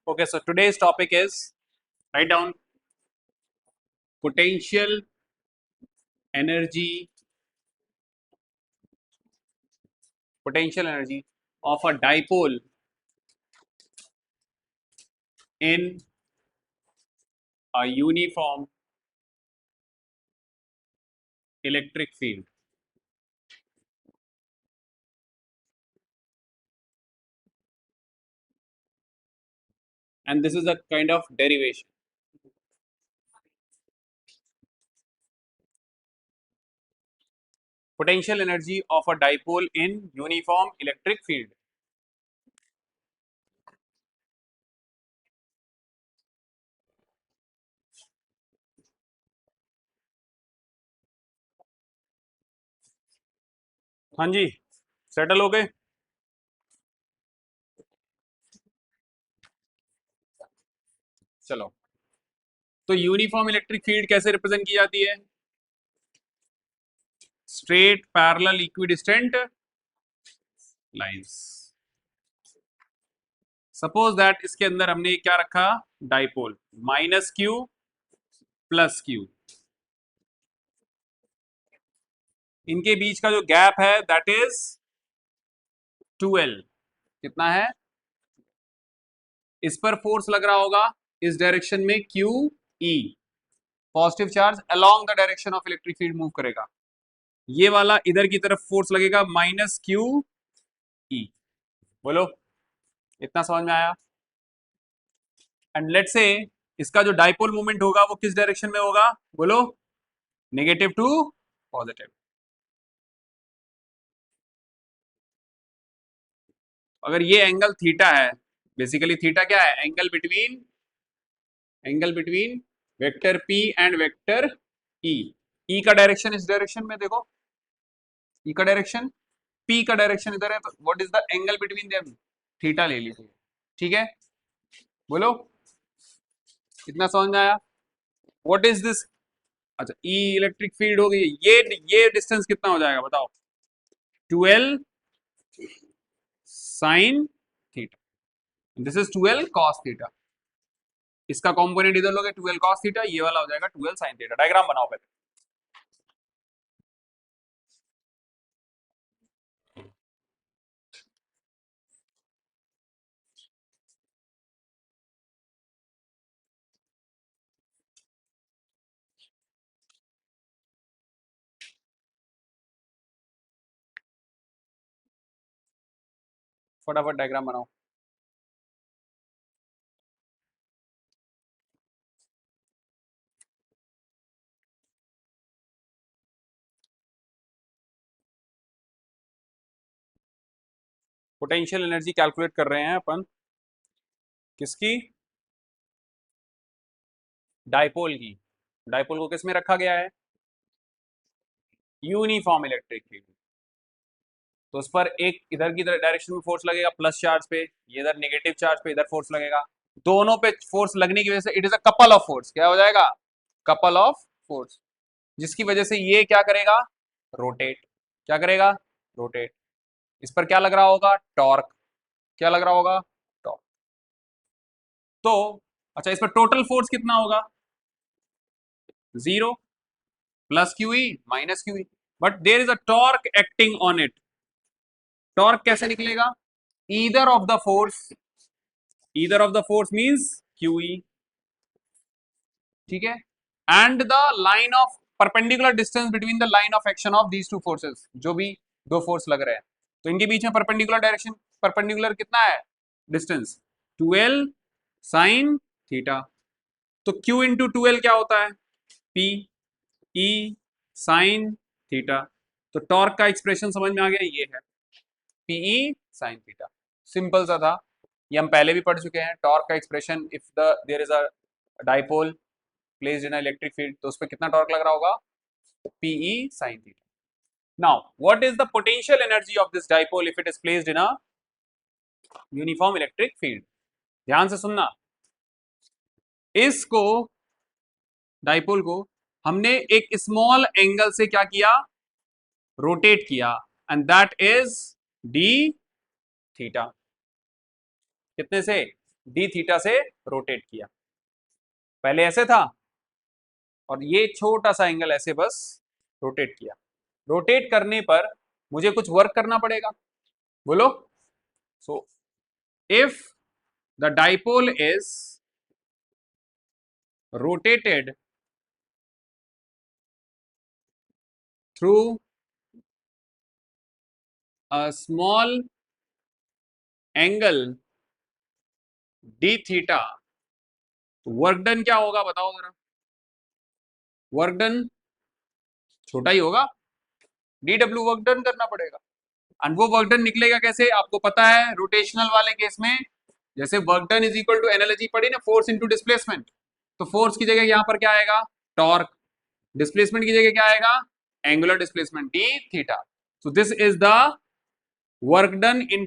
Okay, so today's topic is, write down, potential energy, potential energy of a dipole in a uniform electric field. And this is a kind of derivation. Potential energy of a dipole in uniform electric field. हाँ जी, settle हो गए। चलो, तो uniform electric field कैसे represent की जाती है? Straight parallel equidistant lines. Suppose that इसके अंदर हमने क्या रखा, dipole, minus Q plus Q, इनके बीच का जो गैप है दैट इज 2L। कितना है? इस पर फोर्स लग रहा होगा इस डायरेक्शन में Q E, positive charge along the direction of electric field move करेगा। ये वाला इधर की तरफ फोर्स लगेगा माइनस क्यू ई। बोलो, इतना समझ में आया? एंड लेट्स से इसका जो डाइपोल मूवमेंट होगा वो किस डायरेक्शन में होगा? बोलो, नेगेटिव टू पॉजिटिव। अगर ये एंगल थीटा है, बेसिकली थीटा क्या है? Angle between vector P and vector E. E का डायरेक्शन इस डायरेक्शन में, देखो ई का डायरेक्शन, पी का डायरेक्शन इधर है, तो what is the angle between them? Theta ले लीजिए। ठीक है, बोलो, इतना समझ में आया? What is this? अच्छा, ई इलेक्ट्रिक फील्ड हो गई। ये डिस्टेंस कितना हो जाएगा बताओ? 12 sine theta, this is 12 cos theta. इसका कंपोनेंट इधर लोगे 12 cos थीटा, ये वाला हो जाएगा 12 sin थीटा। डायग्राम बनाओ पहले। फटाफट डायग्राम बनाओ। पोटेंशियल एनर्जी कैलकुलेट कर रहे हैं अपन, किसकी? डाइपोल की। डाइपोल को किस में रखा गया है? Uniform electric field. तो उस पर एक इधर की डायरेक्शन में फोर्स लगेगा प्लस चार्ज पे, ये इधर नेगेटिव चार्ज पे इधर फोर्स लगेगा। दोनों पे फोर्स लगने की वजह से it is a couple of force. क्या हो जाएगा? कपल ऑफ फोर्स, जिसकी वजह से ये क्या करेगा? रोटेट। क्या करेगा? रोटेट। इस पर क्या लग रहा होगा? टॉर्क। क्या लग रहा होगा? टॉर्क। तो अच्छा, इस पर टोटल फोर्स कितना होगा? 0 plus QE minus QE, but there is a torque acting on it. Torque कैसे निकलेगा? Either of the force, either of the force means QE. ठीक है, and the line of perpendicular distance between the line of action of these two forces. जो भी दो force लग रहे हैं तो इनके बीच में परपेंडिकुलर डायरेक्शन, परपेंडिकुलर कितना है डिस्टेंस? 12 sine theta. तो Q इंटू 2L क्या होता है? P E sine theta. तो टॉर्क का एक्सप्रेशन समझ में आ गया, ये है PE साइन थीटा। सिंपल सा था, ये हम पहले भी पढ़ चुके हैं। टॉर्क का expression, if the there is a dipole placed in electric field, तो उस पर कितना टॉर्क लग रहा होगा? PE sin theta. Now, what is the potential energy of this dipole if it is placed in a uniform electric field? ध्यान से सुनना, इसको डाइपोल को हमने एक स्मॉल एंगल से क्या किया? रोटेट किया, and that is D theta. कितने से? डी थीटा से रोटेट किया। पहले ऐसे था और ये छोटा सा एंगल ऐसे बस रोटेट किया। रोटेट करने पर मुझे कुछ वर्क करना पड़ेगा, बोलो। So if the dipole is rotated through a small angle d theta, तो वर्क डन क्या होगा बताओ जरा। वर्क डन छोटा ही होगा, डी डब्ल्यू वर्क डन करना पड़ेगा। एंड वो वर्क डन निकलेगा कैसे, आपको पता है रोटेशनल वाले केस में जैसे work done is equal to analogy पढ़ी ना, फोर्स इनटू डिस्प्लेसमेंट। तो फोर्स की जगह यहां पर क्या आएगा, टॉर्क। डिस्प्लेसमेंट की जगह क्या आएगा, angular displacement D theta. So this is the work done in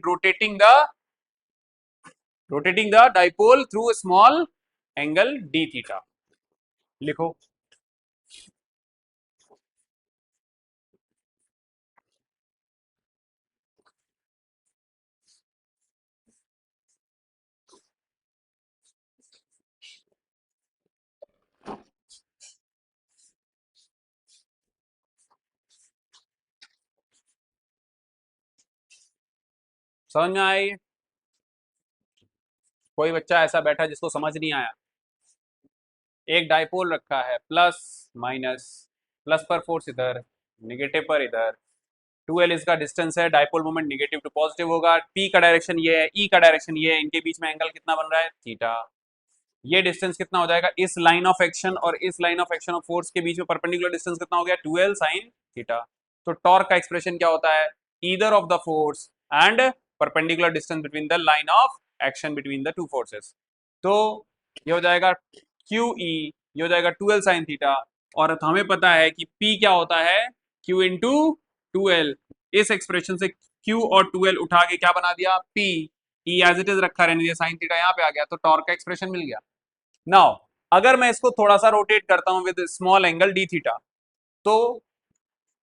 rotating the dipole through a small angle d theta। लिखो। समझ में आई? कोई बच्चा ऐसा बैठा जिसको समझ नहीं आया? एक डाइपोल रखा है, प्लस माइनस, प्लस पर फोर्स इधर, निगेटिव पर इधर, 2l इसका डिस्टेंस है, dipole moment negative to positive होगा, p का डायरेक्शन ये है, e का डायरेक्शन ये है, इनके बीच में एंगल कितना बन रहा है, थीटा। ये डिस्टेंस कितना हो जाएगा, इस लाइन ऑफ एक्शन और इस line of action of force के बीच में परपेंडिकुलर डिस्टेंस कितना हो गया, 2l साइन थीटा। तो टॉर्क का एक्सप्रेशन क्या होता है, either of the force and perpendicular distance between the line of action between the two forces. तो ये हो जाएगा क्यू ई, ये हो जाएगा 2l साइन थीटा। और हमें पता है कि p क्या होता है, q इंटू 2l। इस एक्सप्रेशन से q और 2l उठा के क्या बना दिया, p। e as it is रखा रहने दिया, साइन थीटा यहाँ पे आ गया, तो टॉर्क का एक्सप्रेशन मिल गया। नाउ अगर मैं इसको थोड़ा सा रोटेट करता हूं with small angle D theta, तो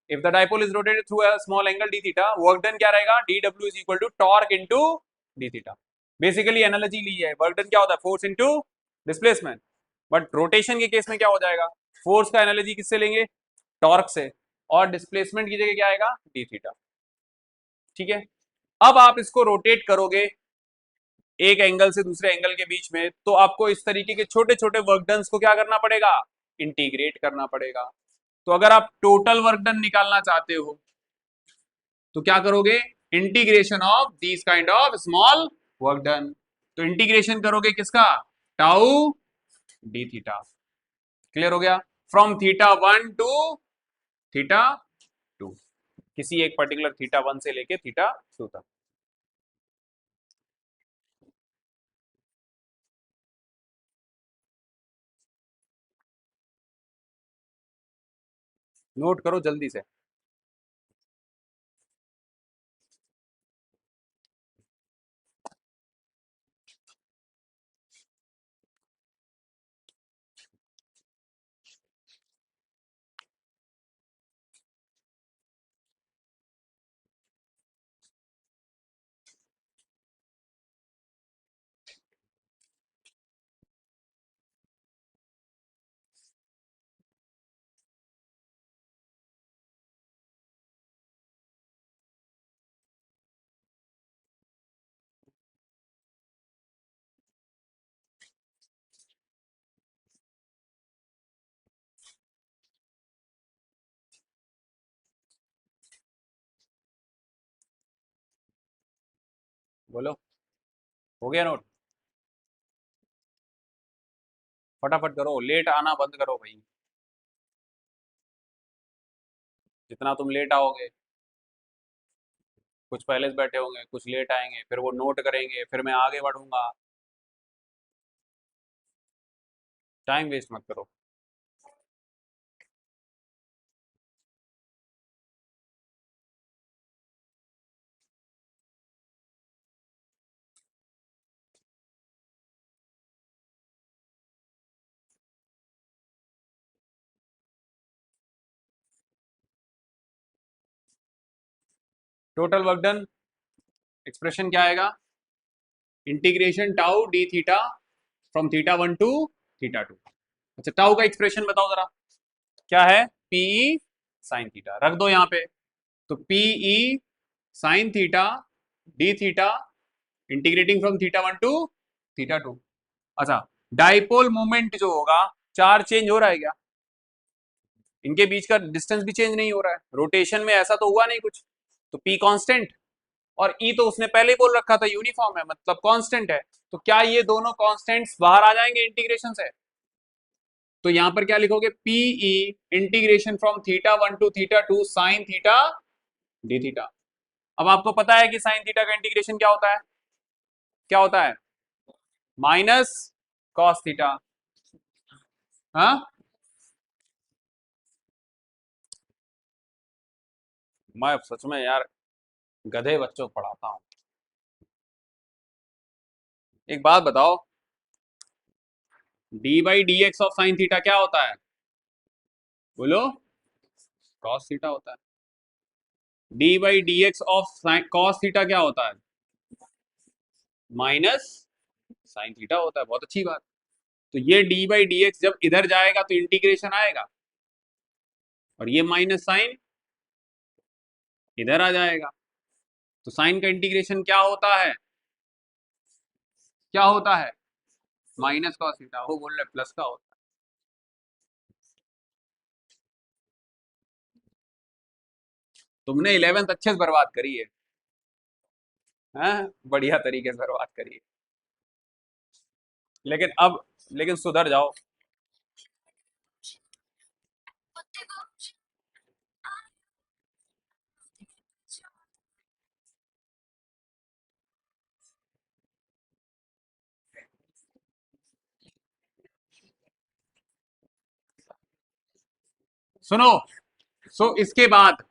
if the dipole is rotated through a small angle D theta, work done क्या रहेगा, D W is equal to torque into D theta. Basically analogy ली है, वर्क डन क्या होता है, force into displacement. But rotation के case में क्या हो जाएगा, फोर्स का एनालॉजी किससे लेंगे, टॉर्क से, और डिस्प्लेसमेंट की जगह क्या आएगा, डी थीटा। ठीक है, अब आप इसको रोटेट करोगे एक एंगल से दूसरे एंगल के बीच में, तो आपको इस तरीके के छोटे छोटे वर्क डन को क्या करना पड़ेगा, इंटीग्रेट करना पड़ेगा। तो अगर आप टोटल वर्क डन निकालना चाहते हो तो क्या करोगे, integration of this kind of small work done. तो इंटीग्रेशन करोगे किसका, टाउ डी थीटा। क्लियर हो गया, फ्रॉम थीटा 1 टू थीटा 2, किसी एक पर्टिकुलर थीटा 1 से लेके थीटा 2 तक। नोट करो जल्दी से। बोलो, हो गया नोट? फटाफट करो, लेट आना बंद करो भाई। जितना तुम लेट आओगे, कुछ पहले से बैठे होंगे, कुछ लेट आएंगे, फिर वो नोट करेंगे, फिर मैं आगे बढ़ूंगा। टाइम वेस्ट मत करो। टोटल वर्क डन एक्सप्रेशन क्या आएगा, integration tau d theta from theta 1 to theta 2। अच्छा, टाउ का एक्सप्रेशन बताओ जरा, क्या है? पीई साइन थीटा, रख दो यहाँ पे। तो PE sine theta d theta integrating from theta 1 to theta 2। अच्छा, डाइपोल मोमेंट जो होगा, चार्ज चेंज हो रहा है क्या? इनके बीच का डिस्टेंस भी चेंज नहीं हो रहा है, रोटेशन में ऐसा तो हुआ नहीं कुछ, तो पी कांस्टेंट, और ई तो उसने पहले ही बोल रखा था यूनिफॉर्म है, मतलब कांस्टेंट है। तो क्या ये दोनों कांस्टेंट्स बाहर आ जाएंगे इंटीग्रेशन से? तो यहां पर क्या लिखोगे? PE integration from theta 1 to theta 2 sine theta d theta. अब आपको पता है कि साइन थीटा का इंटीग्रेशन क्या होता है? क्या होता है? Minus cos theta. हाँ, मैं सच में यार गधे बच्चों को पढ़ाता हूँ। एक बात बताओ, D by D x of sine theta क्या होता है? बोलो। कॉस थीटा होता है। D by D x of cos theta क्या होता है? माइनस साइन थीटा होता है। बहुत अच्छी बात। तो ये डी बाई डी एक्स जब इधर जाएगा तो इंटीग्रेशन आएगा, और ये माइनस साइन इधर आ जाएगा। तो साइन का इंटीग्रेशन क्या होता है? क्या होता है? Minus cos theta. वो बोल रहे प्लस का होता है। तुमने 11th अच्छे से बर्बाद करी है। हाँ, बढ़िया तरीके से बर्बाद करी है। लेकिन अब, लेकिन सुधर जाओ। सुनो, इसके बाद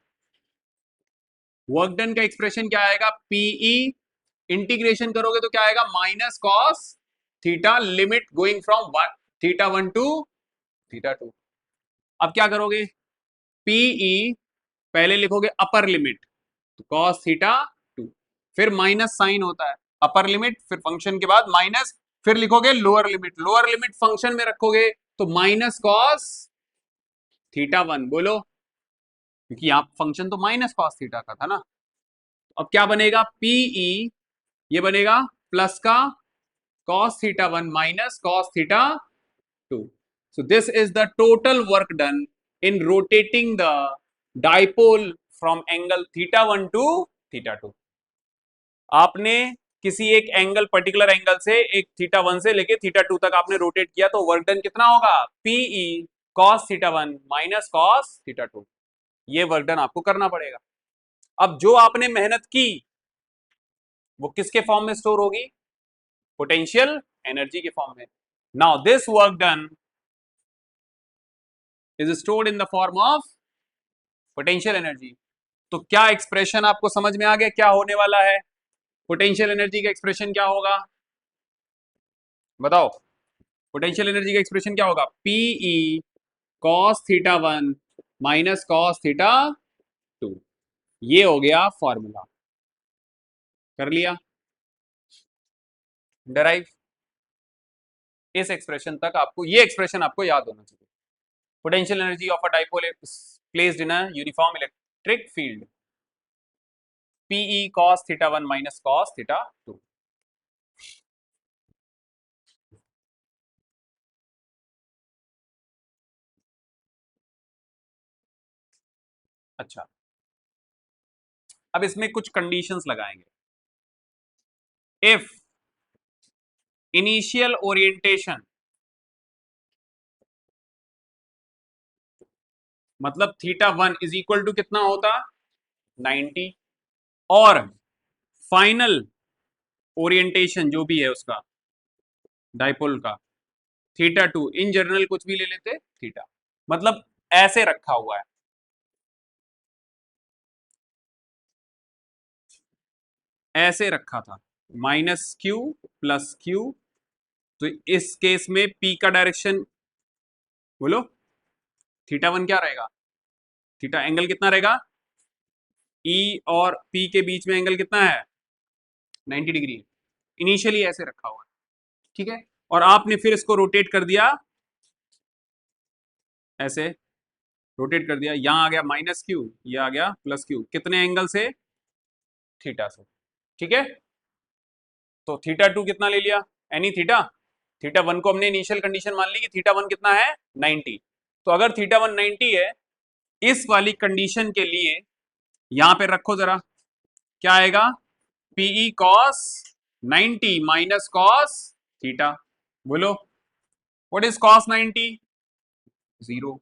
वर्क डन का एक्सप्रेशन क्या आएगा? पीई इंटीग्रेशन करोगे तो क्या आएगा? Minus cos theta limit going from theta 1 to theta 2। अब क्या करोगे? पीई पहले लिखोगे अपर लिमिट, तो कॉस थीटा 2, फिर माइनस साइन होता है, अपर लिमिट फिर फंक्शन के बाद माइनस, फिर लिखोगे lower limit, lower limit function में रखोगे तो माइनस कॉस थीटा 1। बोलो, क्योंकि यहां फंक्शन तो माइनस कॉस थीटा का था ना। अब क्या बनेगा? पीई ये बनेगा प्लस का cos theta 1 minus cos theta 2. So this is the total work done in rotating the dipole from angle theta 1 to theta 2. आपने किसी एक एंगल, पर्टिकुलर एंगल से, एक थीटा 1 से लेके थीटा 2 तक आपने रोटेट किया, तो वर्क डन कितना होगा? PE cos theta 1 minus cos theta 2। ये वर्क डन आपको करना पड़ेगा। अब जो आपने मेहनत की वो किसके फॉर्म में स्टोर होगी? पोटेंशियल एनर्जी के फॉर्म में। Now this work done is stored in the form of potential energy. तो क्या एक्सप्रेशन आपको समझ में आ गया क्या होने वाला है? पोटेंशियल एनर्जी का एक्सप्रेशन क्या होगा? बताओ, पोटेंशियल एनर्जी का एक्सप्रेशन क्या होगा? PE cos theta 1 minus cos theta 2। ये हो गया फॉर्मूला। कर लिया डराइव। इस एक्सप्रेशन तक आपको, ये एक्सप्रेशन आपको याद होना चाहिए। Potential energy of a dipole placed in a uniform electric field, PE cos theta 1 minus cos theta 2। अच्छा, अब इसमें कुछ कंडीशंस लगाएंगे। इफ इनिशियल ओरिएंटेशन, मतलब थीटा 1 इज इक्वल टू कितना होता? 90, और फाइनल ओरिएंटेशन जो भी है उसका, डाइपोल का, थीटा 2, इन जनरल कुछ भी ले लेते थीटा, मतलब ऐसे रखा हुआ है। ऐसे रखा था, माइनस क्यू प्लस क्यू। तो इस केस में पी का डायरेक्शन, बोलो, थीटा 1 क्या रहेगा? थीटा एंगल कितना रहेगा? ई और पी के बीच में एंगल कितना है? 90 डिग्री। इनिशियली ऐसे रखा हुआ है, ठीक है। और आपने फिर इसको रोटेट कर दिया, ऐसे रोटेट कर दिया, यहां आ गया माइनस क्यू, ये आ गया प्लस क्यू, कितने एंगल से, थीटा से, ठीक है। तो थीटा टू कितना ले लिया, एनी थीटा, थीटा वन को हमने इनिशियल कंडीशन मान ली कि थीटा वन कितना है 90। तो अगर थीटा वन 90 है, इस वाली कंडीशन के लिए यहां पे रखो जरा, क्या आएगा, PE cos 90 minus cos theta, बोलो व्हाट इज कॉस 90, 0।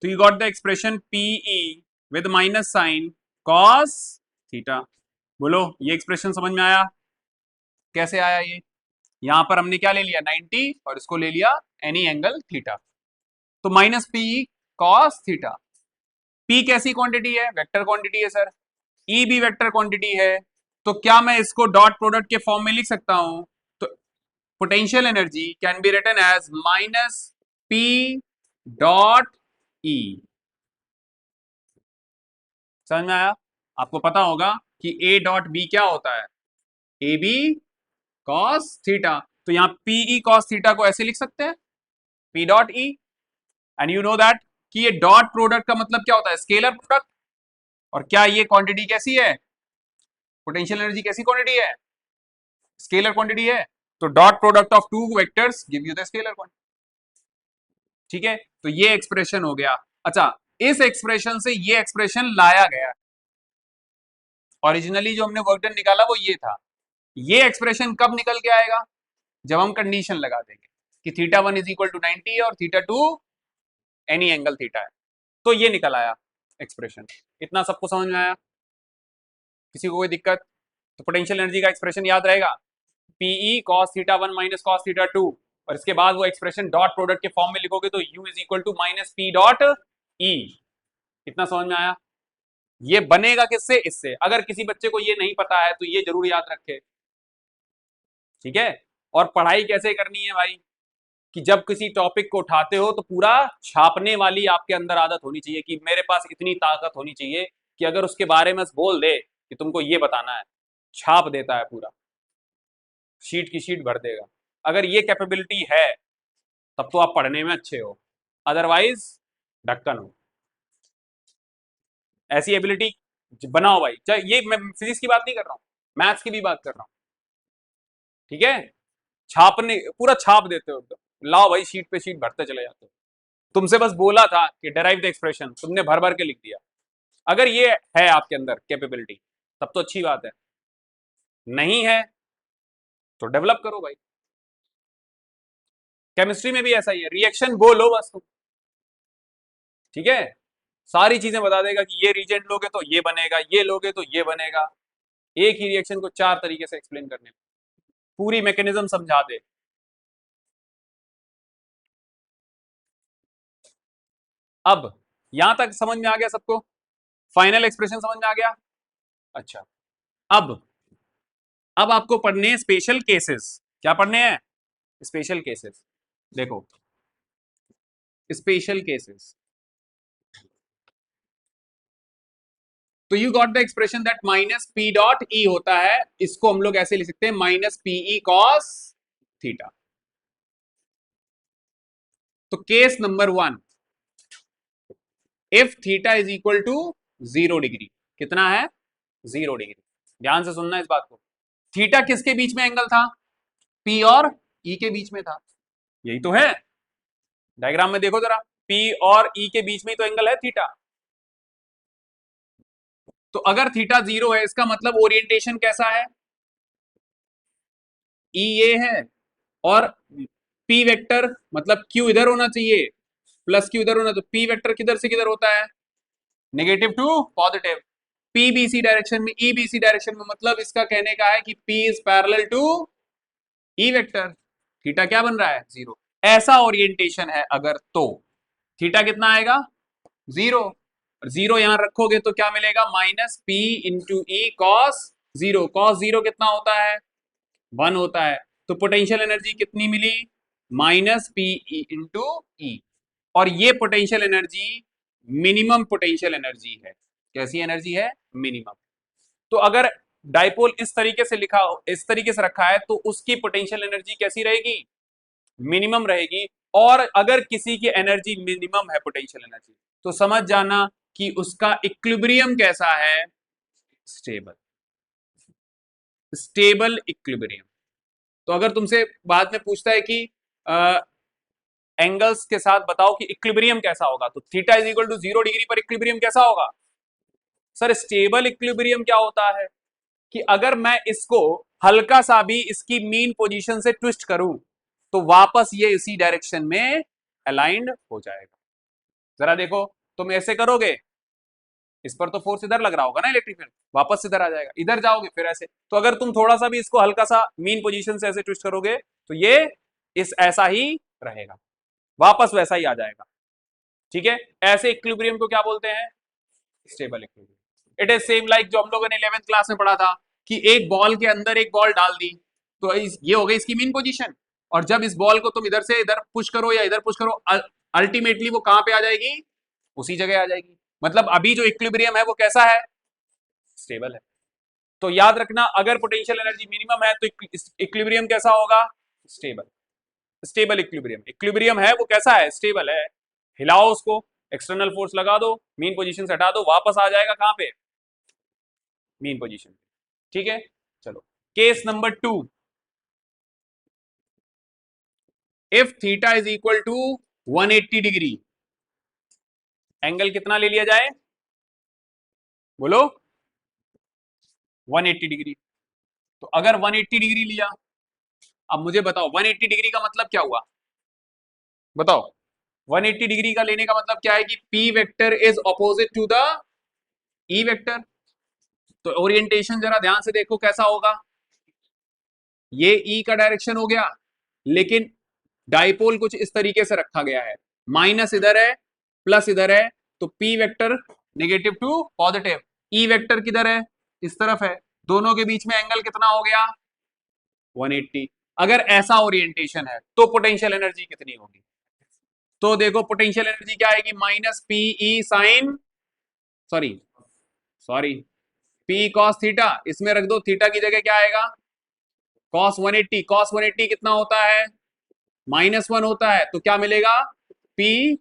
तो you got the expression PE with minus sine cos theta. बोलो ये एक्सप्रेशन समझ में आया, कैसे आया ये, यहां पर हमने क्या ले लिया 90 और इसको ले लिया एनी एंगल थीटा, तो minus P cos theta. P कैसी क्वांटिटी है, वेक्टर क्वांटिटी है सर, ई भी वेक्टर क्वांटिटी है, तो क्या मैं इसको डॉट प्रोडक्ट के फॉर्म में लिख सकता हूं, तो potential energy can be written as minus P dot E. समझ में आया, आपको पता होगा कि ए डॉट बी क्या होता है, ए बी कॉस थीटा, तो यहां पीई कॉस थीटा को ऐसे लिख सकते हैं, P dot E, and you know that कि ये डॉट प्रोडक्ट का मतलब क्या होता है, स्केलर प्रोडक्ट। और क्या ये क्वांटिटी कैसी है, पोटेंशियल एनर्जी कैसी क्वांटिटी है, स्केलर क्वांटिटी है, तो dot product of two vectors give you the scalar quantity, ठीक है। तो ये एक्सप्रेशन हो गया। अच्छा, इस एक्सप्रेशन से ये एक्सप्रेशन लाया गया, ओरिजिनली जो हमने वर्क डन निकाला वो ये था, ये एक्सप्रेशन कब निकल के आएगा, जब हम कंडीशन लगा देंगे कि theta one is equal to 90 और theta two any angle theta है, तो ये निकल आया एक्सप्रेशन। इतना सबको समझ में आया, किसी को कोई दिक्कत, तो पोटेंशियल एनर्जी का एक्सप्रेशन याद रहेगा, PE cos theta one minus cos theta two, और इसके बाद वो एक्सप्रेशन डॉट प्रोडक्ट के फॉर्म में लिखोगे तो u is equal to minus P dot E. इतना समझ में आया, ये बनेगा किससे, इससे। अगर किसी बच्चे को ये नहीं पता है तो ये जरूर याद रखे, ठीक है। और पढ़ाई कैसे करनी है भाई, कि जब किसी टॉपिक को उठाते हो तो पूरा छापने वाली आपके अंदर आदत होनी चाहिए, कि मेरे पास इतनी ताकत होनी चाहिए कि अगर उसके बारे में बोल दे कि तुमको ये बताना है, छाप देता है पूरा, शीट की शीट भर देगा। अगर ये कैपेबिलिटी है तब तो आप पढ़ने में अच्छे हो, अदरवाइज ढक्कन हो। ऐसी एबिलिटी बनाओ भाई, चाहे ये मैं फिजिक्स की बात नहीं कर रहा हूं, मैथ्स की भी बात कर रहा हूं, ठीक है। छापने पूरा छाप देते हो एकदम, लाओ भाई शीट पे शीट भरते चले जाते हो। तुमसे बस बोला था कि डेराइव द एक्सप्रेशन, तुमने भर भर के लिख दिया। अगर ये है आपके अंदर कैपेबिलिटी तब तो अच्छी बात है, नहीं है तो डेवलप करो भाई। केमिस्ट्री में भी ऐसा ही है, रिएक्शन बोलो बस तुम, ठीक है, सारी चीजें बता देगा कि ये रिएजेंट लोगे तो ये बनेगा, ये लोगे तो ये बनेगा, एक ही रिएक्शन को चार तरीके से एक्सप्लेन करने में, पूरी मैकेनिज्म समझा दे। अब यहां तक समझ में आ गया सबको, फाइनल एक्सप्रेशन समझ में आ गया। अच्छा, अब आपको पढ़ने हैं स्पेशल केसेस। क्या पढ़ने हैं, स्पेशल केसेस। देखो स्पेशल केसेस, तो you got the expression that minus P dot E होता है, इसको हम लोग ऐसे लिख सकते हैं माइनस पीई कॉस थीटा। तो case number one, if theta is equal to 0 degree, कितना है 0 डिग्री, ध्यान से सुनना इस बात को। थीटा किसके बीच में एंगल था, पी और ई के बीच में था, यही तो है, डायग्राम में देखो जरा, पी और ई के बीच में ही तो एंगल है थीटा। तो अगर थीटा 0 है, इसका मतलब ओरिएंटेशन कैसा है, ई ये है, और पी वेक्टर मतलब क्यू इधर होना चाहिए, प्लस क्यू इधर होना, तो पी वेक्टर किधर से किधर होता है, negative to positive, P B C direction में, ई बी सी डायरेक्शन में, मतलब इसका कहने का है कि P is parallel to E vector, theta क्या बन रहा है 0। ऐसा ओरिएंटेशन है अगर, तो थीटा कितना आएगा 0, और 0 यहां रखोगे तो क्या मिलेगा, minus P into E cos 0, cos 0 कितना होता है 1 होता है, तो पोटेंशियल एनर्जी कितनी मिली, माइनस पी इंटू ई, और ये potential energy minimum potential energy है, कैसी एनर्जी है, मिनिमम। तो अगर डाइपोल इस तरीके से लिखा, इस तरीके से रखा है, तो उसकी पोटेंशियल एनर्जी कैसी रहेगी? मिनिमम रहेगी। और अगर किसी की एनर्जी मिनिमम है, पोटेंशियल एनर्जी, तो समझ जाना कि उसका इक्विलिब्रियम कैसा है? स्टेबल। Stable equilibrium. तो अगर तुमसे बाद में पूछता है कि एंगल्स के साथ बताओ कि इक्विलिब्रियम कैसा होगा, तो theta is equal to 0 degree पर इक्विलिब्रियम कैसा होगा? सर स्टेबल इक्विलिब्रियम क्या होता है कि अगर मैं इसको हल्का सा भी इसकी मीन पोजीशन से ट्विस्ट करूं, तो वापस ये इसी डायरेक्शन में अलाइंड हो जाएगा। जरा देखो, तुम ऐसे करोगे, इस पर तो फोर्स इधर लग रहा होगा ना, इलेक्ट्रिक फील्ड वापस इधर आ जाएगा, इधर जाओगे फिर ऐसे, तो अगर तुम थोड़ा सा भी इसको हल्का सा मीन पोजीशन से ऐसे ट्विस्ट करोगे, तो ये इस ऐसा ही रहेगा, वापस वैसा ही आ जाएगा। ठीक है, ऐसे इक्विलिब्रियम को क्या बोलते हैं? Stable equilibrium. It is same like जो हम लोगों ने 11th क्लास में पढ़ा था कि एक बॉल के अंदर एक बॉल डाल दी, तो ये हो गई इसकी मीन पोजीशन, और जब इस बॉल को तुम इधर से इधर पुश करो या इधर पुश करो, अल्टीमेटली वो कहां पे आ जाएगी? उसी जगह आ जाएगी। मतलब अभी जो इक्विलिब्रियम है वो कैसा है? स्टेबल है। तो याद रखना, अगर पोटेंशियल एनर्जी मिनिमम है तो इक्विलिब्रियम कैसा होगा? स्टेबल। स्टेबल इक्विलिब्रियम, इक्विलिब्रियम है वो कैसा है? स्टेबल है। हिलाओ उसको, एक्सटर्नल फोर्स लगा दो, मीन पोजीशन से हटा दो, वापस आ जाएगा कहां पे? Mean position. ठीक है, चलो case number 2। If theta is equal to 180 degree, angle कितना ले लिया जाए? बोलो। 180 डिग्री। तो अगर 180 डिग्री लिया, अब मुझे बताओ 180 डिग्री का मतलब क्या हुआ? बताओ। 180 डिग्री का लेने का मतलब क्या है कि P vector is opposite to the E vector. तो ओरिएंटेशन जरा ध्यान से देखो कैसा होगा। ये E का डायरेक्शन हो गया, लेकिन डाइपोल कुछ इस तरीके से रखा गया है, माइनस इधर है, प्लस इधर है, तो P vector negative to positive, E vector किधर है? इस तरफ है। दोनों के बीच में एंगल कितना हो गया? 180। अगर ऐसा ओरिएंटेशन है तो पोटेंशियल एनर्जी कितनी होगी? तो देखो पोटेंशियल एनर्जी क्या आएगी? Minus PE sine, sorry sorry, P cos theta, इसमें रख दो, थीटा की जगह क्या आएगा? कॉस 180। कॉस 180 कितना होता है? -1 होता है, तो क्या मिलेगा? P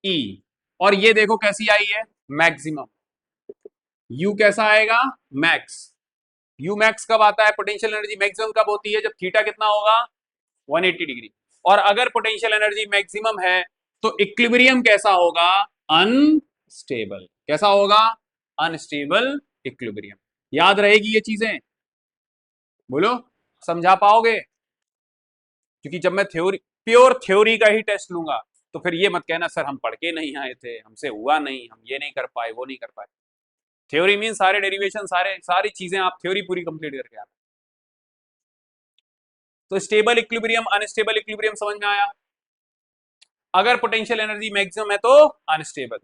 E. और ये देखो कैसी आई है? मैक्सिमम। यू कैसा आएगा? मैक्स। यू मैक्स कब आता है? पोटेंशियल एनर्जी मैक्सिमम कब होती है? जब थीटा कितना होगा? 180 डिग्री। और अगर पोटेंशियल एनर्जी मैक्सिमम है तो इक्विलिब्रियम कैसा होगा? अनस्टेबल। कैसा होगा? Unstable equilibrium. याद रहेगी ये चीजें? बोलो, समझा पाओगे? क्योंकि जब मैं थ्योरी, प्योर थ्योरी का ही टेस्ट लूंगा, तो फिर ये मत कहना सर हम पढ़ के नहीं आए थे, हमसे हुआ नहीं, हम ये नहीं कर पाए, वो नहीं कर पाए। थ्योरी मीन सारे डेरिवेशन, सारी चीजें आप थ्योरी पूरी कंप्लीट करके आना। तो स्टेबल इक्विलिब्रियम, अनस्टेबल इक्विलिब्रियम समझ में आया? अगर पोटेंशियल एनर्जी मैक्सिमम है तो अनस्टेबल,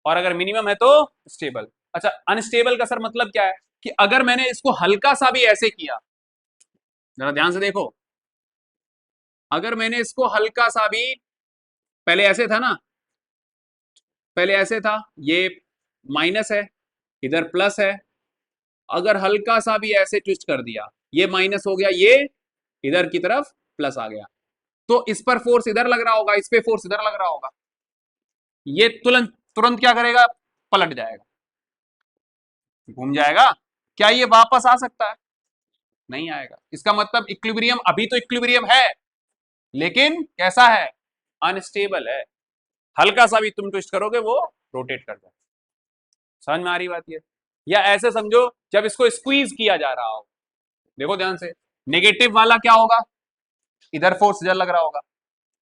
और अगर मिनिमम है तो स्टेबल। अच्छा, अनस्टेबल का सर मतलब क्या है कि अगर मैंने इसको हल्का सा भी ऐसे किया, जरा ध्यान से देखो, अगर मैंने इसको हल्का सा भी, पहले ऐसे था ना, पहले ऐसे था, ये माइनस है, इधर प्लस है, अगर हल्का सा भी ऐसे ट्विस्ट कर दिया, ये माइनस हो गया, ये इधर की तरफ प्लस आ गया, तो इस पर फोर्स इधर लग रहा होगा, इस पे फोर्स इधर लग रहा होगा, ये तुरंत तुरंत क्या करेगा? पलट जाएगा, घूम जाएगा। क्या ये वापस आ सकता है? नहीं आएगा। इसका मतलब इक्विलिब्रियम, अभी तो इक्विलिब्रियम है, लेकिन कैसा है? अनस्टेबल है। हल्का सा भी तुम ट्विस्ट करोगे वो रोटेट कर जाए। समझ में आ रही बात ये? या ऐसे समझो, जब इसको स्क्वीज किया जा रहा हो, देखो ध्यान से, नेगेटिव वाला क्या होगा? इधर फोर्स इधर लग रहा होगा,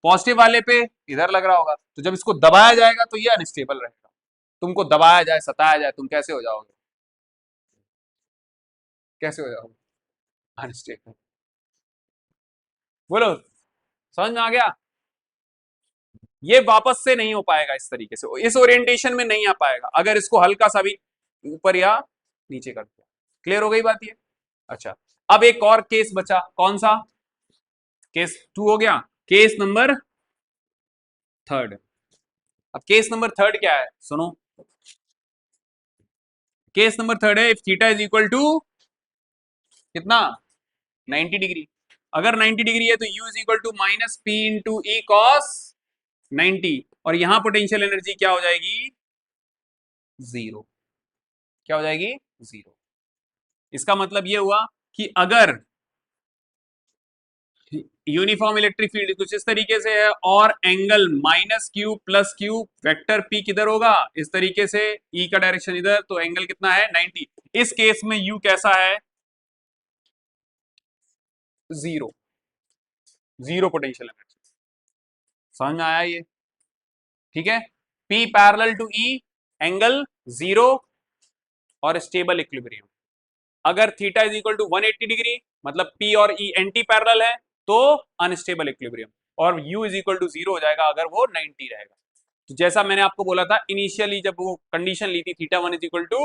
पॉजिटिव वाले पे इधर लग रहा होगा, तो जब इसको दबाया जाएगा तो ये अनस्टेबल रहेगा। तुमको दबाया जाए, सताया जाए, तुम कैसे हो जाओगे? कैसे हो जाओगे? अनस्टेबल। बोलो, समझ में आ गया? ये वापस से नहीं हो पाएगा इस तरीके से, इस ओरिएंटेशन में नहीं आ पाएगा अगर इसको हल्का सा भी ऊपर या नीचे कर दिया। क्लियर हो गई बात ये? अच्छा, अब एक और केस बचा, कौन सा? केस 2 हो गया। Case number 3। अब केस नंबर 3 क्या है? सुनो, केस नंबर 3 है, if theta is equal to कितना 90 डिग्री। अगर 90 डिग्री है तो U is equal to minus P into E cos 90, और यहां पोटेंशियल एनर्जी क्या हो जाएगी, जीरो। क्या हो जाएगी, जीरो। इसका मतलब ये हुआ कि अगर यूनिफॉर्म इलेक्ट्रिक फील्ड कुछ इस तरीके से है और angle minus Q plus Q, vector P किधर होगा, इस तरीके से, ई का डायरेक्शन इधर, तो एंगल कितना है 90। इस केस में यू कैसा है, जीरो, जीरो पोटेंशियल एनर्जी। समझ में आया ये, ठीक है। P parallel to E, angle zero और स्टेबल इक्विलिब्रियम। अगर theta is equal to 180 degree, मतलब पी और ई एंटी पैरेलल है, तो अनस्टेबल इक्विलिब्रियम, और u is equal to zero हो जाएगा अगर वो 90 रहेगा। तो जैसा मैंने आपको बोला था इनिशियली, जब वो कंडीशन ली थी थीटा 1 इज इक्वल टू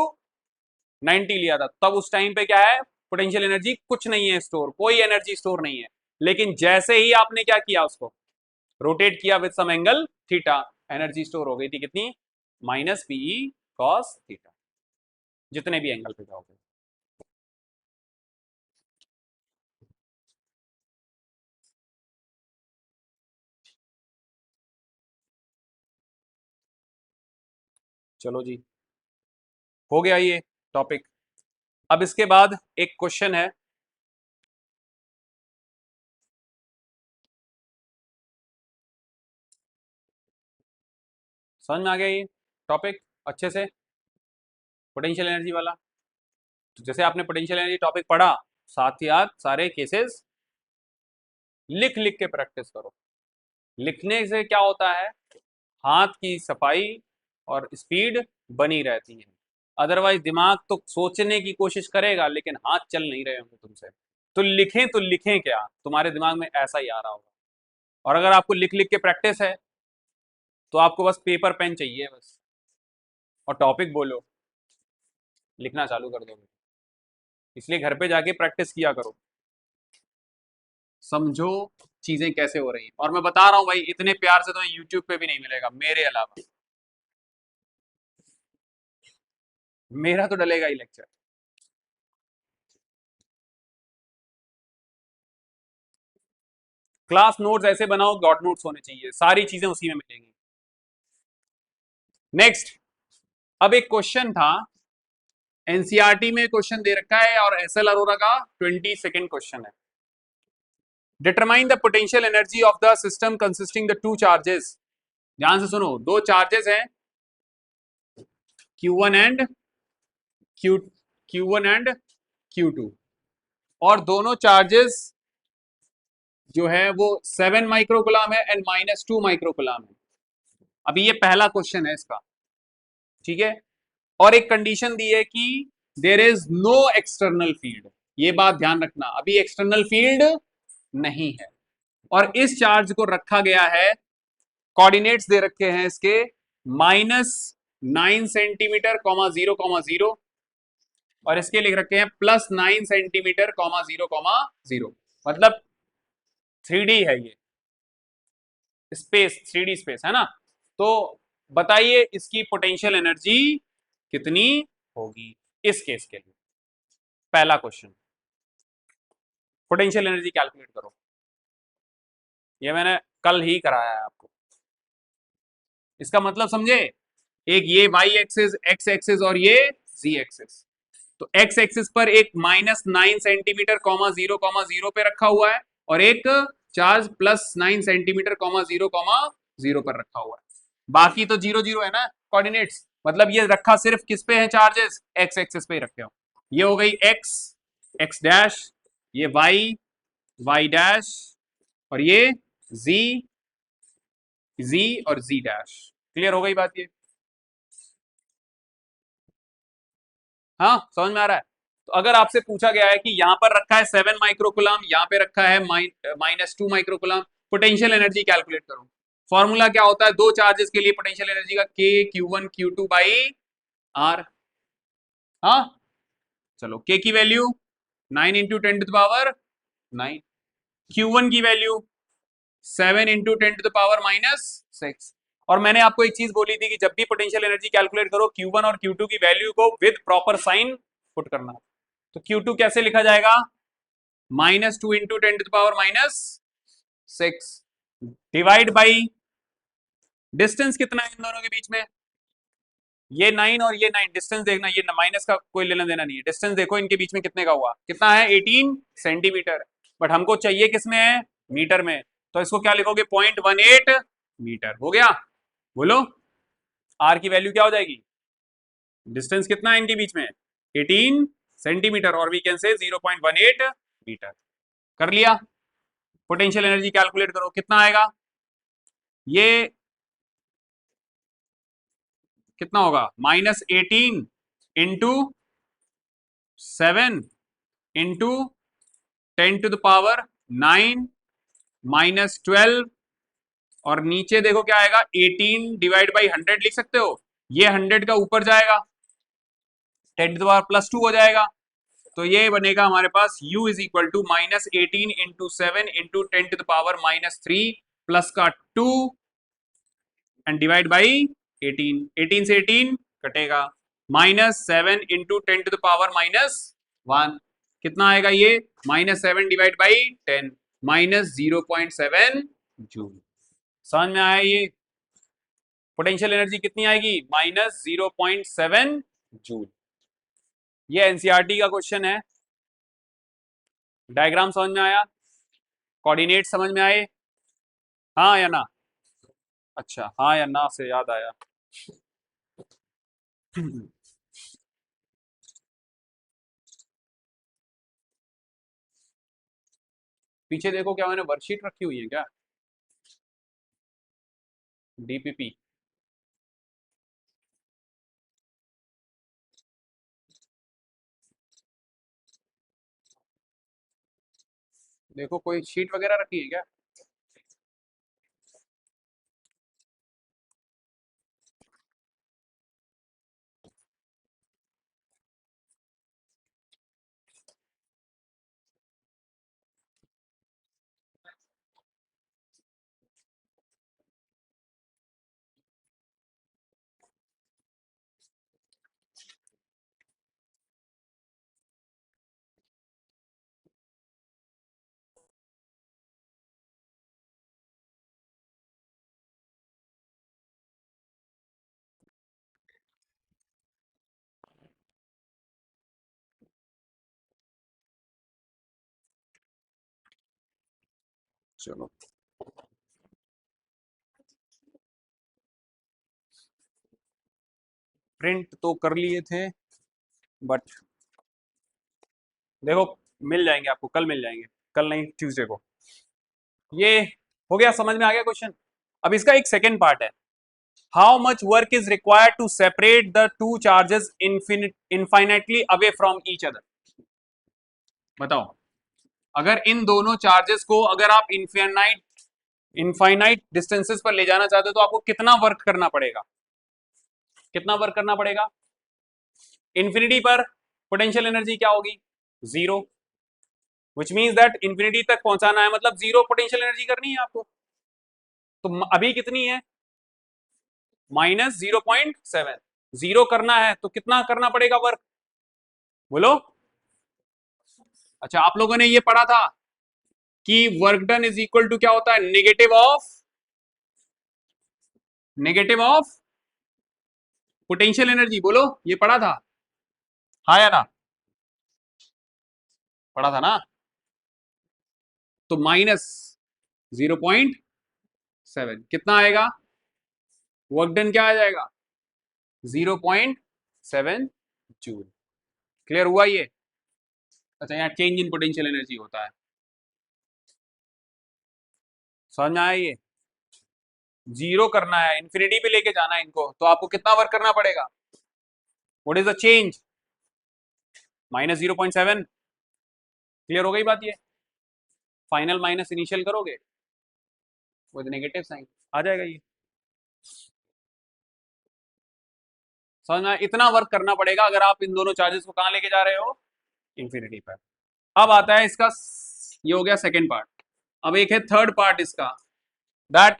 90 लिया था, तब उस टाइम पे क्या है, पोटेंशियल एनर्जी कुछ नहीं है स्टोर, कोई एनर्जी स्टोर नहीं है। लेकिन जैसे ही आपने क्या किया, उसको रोटेट किया with some angle theta, energy store हो गई थी कितनी, माइनस पीई कॉस थीटा, जितने भी एंगल पे जाओगे। चलो जी, हो गया ये टॉपिक। अब इसके बाद एक क्वेश्चन है, समझ में आ गया ये टॉपिक अच्छे से, पोटेंशियल एनर्जी वाला। तो जैसे आपने पोटेंशियल एनर्जी टॉपिक पढ़ा, साथ ही साथ सारे केसेस लिख लिख के प्रैक्टिस करो। लिखने से क्या होता है, हाथ की सफाई और स्पीड बनी रहती है। अदरवाइज दिमाग तो सोचने की कोशिश करेगा लेकिन हाथ चल नहीं रहे होंगे तुमसे, तो लिखें क्या, तुम्हारे दिमाग में ऐसा ही आ रहा होगा। और अगर आपको लिख लिख के प्रैक्टिस है तो आपको बस पेपर पेन चाहिए बस, और टॉपिक बोलो, लिखना चालू कर दोगे। इसलिए घर पे जाके प्रैक्टिस किया करो, समझो चीजें कैसे हो रही हैं। और मैं बता रहा हूं भाई, इतने प्यार से तो यूट्यूब पे भी नहीं मिलेगा मेरे अलावा, मेरा तो डलेगा ही लेक्चर। क्लास नोट्स ऐसे बनाओ, डॉट नोट्स होने चाहिए, सारी चीजें उसी में मिलेंगी। नेक्स्ट, अब एक क्वेश्चन था, एनसीईआरटी में क्वेश्चन दे रखा है और एसएल अरोरा का 22nd क्वेश्चन है। Determine the potential energy of the system consisting the two charges. ध्यान से सुनो, दो चार्जेस हैं Q1 and Q1 and Q2, और दोनों चार्जेस जो है वो 7 माइक्रोकुलाम है एंड -2 माइक्रोकुलाम है। अभी ये पहला क्वेश्चन है इसका, ठीक है। और एक कंडीशन दी है कि there is no external field, ये बात ध्यान रखना, अभी एक्सटर्नल फील्ड नहीं है। और इस चार्ज को रखा गया है, कोऑर्डिनेट्स दे रखे हैं इसके, -9 सेंटीमीटर कॉमा 0,0, और इसके लिख रखे हैं +9 सेंटीमीटर कॉमा 0,0, मतलब 3D है ये स्पेस, 3D स्पेस है ना। तो बताइए इसकी पोटेंशियल एनर्जी कितनी होगी इस केस के लिए। पहला क्वेश्चन, पोटेंशियल एनर्जी कैलकुलेट करो, ये मैंने कल ही कराया है आपको। इसका मतलब समझे, एक ये y एक्सिस, x एक्सिस और ये z एक्सिस। तो x एक्सिस पर एक -9 सेंटीमीटर कॉमा 0,0 पे रखा हुआ है, और एक चार्ज +9 सेंटीमीटर कॉमा 0,0 पर रखा हुआ है। बाकी तो 0,0 है ना कोऑर्डिनेट्स, मतलब ये रखा सिर्फ किस पे है चार्जेस, x एक्सिस पे ही रखे हो। ये हो गई x, x डैश, ये y, y डैश, और ये z, z और z डैश। क्लियर हो गई बात ये, हाँ समझ में आ रहा है। तो अगर आपसे पूछा गया है कि यहां पर रखा है 7 माइक्रोकुलम, यहां पे रखा है -2 माइक्रोकुलम, पोटेंशियल एनर्जी कैलकुलेट करो। फॉर्मूला क्या होता है दो चार्जेस के लिए पोटेंशियल एनर्जी का, के Q1 Q2 बाई आर। हाँ चलो, के की वैल्यू 9 इंटू 10⁻9, Q1 की वैल्यू 7 इंटू 10⁻⁻6। और मैंने आपको एक चीज बोली थी कि जब भी पोटेंशियल एनर्जी कैलकुलेट करो, Q1 और Q2 की वैल्यू को विद प्रॉपर साइन पुट करना। तो Q2 कैसे लिखा जाएगा, -2 इंटू 10⁻⁻6 डिवाइड बाई डिस्टेंस कितना है इन दोनों के बीच में, ये 9 और ये 9, डिस्टेंस देखना, ये माइनस का कोई लेना देना नहीं है, डिस्टेंस देखो इनके बीच में कितने का हुआ, कितना है 18 सेंटीमीटर, बट हमको चाहिए किसमें है, मीटर में, तो इसको क्या लिखोगे 0.18 मीटर, हो गया। बोलो आर की वैल्यू क्या हो जाएगी, डिस्टेंस कितना है इनके बीच में 18 सेंटीमीटर और वी कैन से 0.18 मीटर। कर लिया, पोटेंशियल एनर्जी कैलकुलेट करो कितना आएगा, ये कितना होगा -18 इंटू 7 इंटू 10⁻9 -12 और नीचे देखो क्या आएगा 18 डिवाइड बाई 100 लिख सकते हो, ये 100 का ऊपर जाएगा 10⁻+2 हो जाएगा, तो ये बनेगा हमारे पास u is equal to -18 into 7 into 10⁻³ plus का 2 एंड डिवाइड बाई 18, 18 से 18 कटेगा, -7 इंटू 10⁻⁻1 कितना आएगा ये -7 डिवाइड बाई 10 -0.7 जूल। समझ में आया ये, पोटेंशियल एनर्जी कितनी आएगी -0.7 जूल। ये एनसीईआरटी का क्वेश्चन है, डायग्राम समझ में आया, कोऑर्डिनेट समझ में आए, हाँ या ना, अच्छा हाँ या ना से याद आया पीछे देखो क्या मैंने वर्कशीट रखी हुई है क्या, डीपीपी, देखो कोई शीट वगैरह रखी है क्या, चलो प्रिंट तो कर लिए थे बट देखो मिल जाएंगे आपको, कल मिल जाएंगे, कल नहीं ट्यूसडे को, ये हो गया, समझ में आ गया क्वेश्चन। अब इसका एक सेकेंड पार्ट है, how much work is required to separate the two charges infinitely away from each other. बताओ अगर इन दोनों चार्जेस को अगर आप इनफाइनाइट डिस्टेंसेस पर ले जाना चाहते हो तो आपको कितना वर्क करना पड़ेगा, कितना वर्क करना पड़ेगा, इंफिनिटी पर पोटेंशियल एनर्जी क्या होगी, zero, which means that infinity तक पहुंचाना है मतलब जीरो पोटेंशियल एनर्जी करनी है आपको, तो अभी कितनी है -0.7, जीरो करना है तो कितना करना पड़ेगा वर्क, बोलो। अच्छा आप लोगों ने ये पढ़ा था कि work done is equal to क्या होता है, नेगेटिव ऑफ पोटेंशियल एनर्जी, बोलो ये पढ़ा था, हाँ या ना, पढ़ा था ना, तो -0.7 कितना आएगा, वर्क डन क्या आ जाएगा 0.7 जूल। क्लियर हुआ ये, अच्छा यहाँ चेंज इन पोटेंशियल एनर्जी होता है, समझ में आया ये, जीरो करना है इंफिनिटी पे लेके जाना है इनको तो आपको कितना वर्क करना पड़ेगा, what is the change -0.7। Clear हो गई बात, ये फाइनल माइनस इनिशियल करोगे विद नेगेटिव साइन आ जाएगा ये, समझ में, इतना वर्क करना पड़ेगा अगर आप इन दोनों चार्जेस को कहां लेके जा रहे हो, इंफिनिटी पर। अब आता है इसका, ये हो गया सेकेंड पार्ट, अब एक है थर्ड पार्ट इसका, that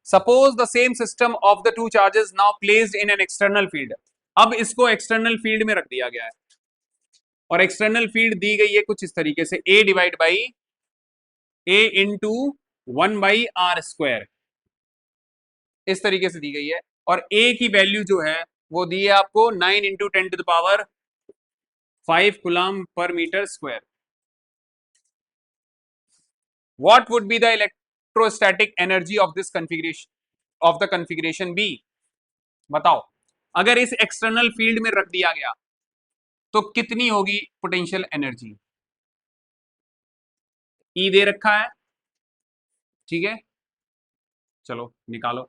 suppose the same system of the two charges now placed in an external field. अब इसको एक्सटर्नल फील्ड में रख दिया गया है, और एक्सटर्नल फील्ड दी गई है कुछ इस तरीके से, A divide by A into 1/r², इस तरीके से दी गई है। और ए की वैल्यू जो है वो दी है आपको 9 × 10⁵ coulomb per metre square. What would be the electrostatic energy of this configuration of the configuration B? बताओ, अगर इस एक्सटर्नल फील्ड में रख दिया गया तो कितनी होगी पोटेंशियल एनर्जी? ई दे रखा है, ठीक है, चलो निकालो।